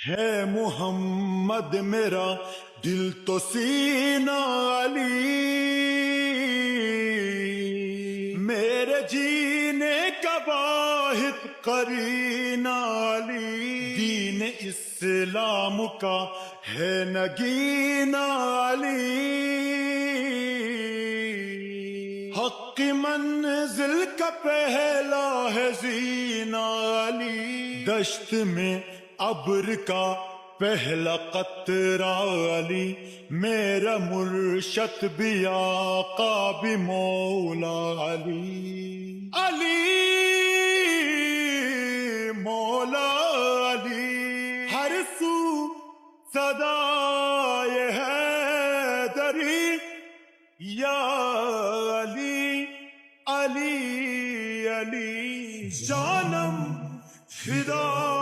ہے محمد میرا دل تو سینہ علی، میرے جینے کا واحد قرینہ علی، دین اسلام کا ہے نگینہ علی، حق کی منزل کا پہلا ہے زینہ علی، دشت میں ابر کا پہلا قطرہ علی، میرا مرشد بھی آقا بھی مولا علی، علی مولا علی، ہر سو صدائے حیدری یا علی علی علی، جانم فدا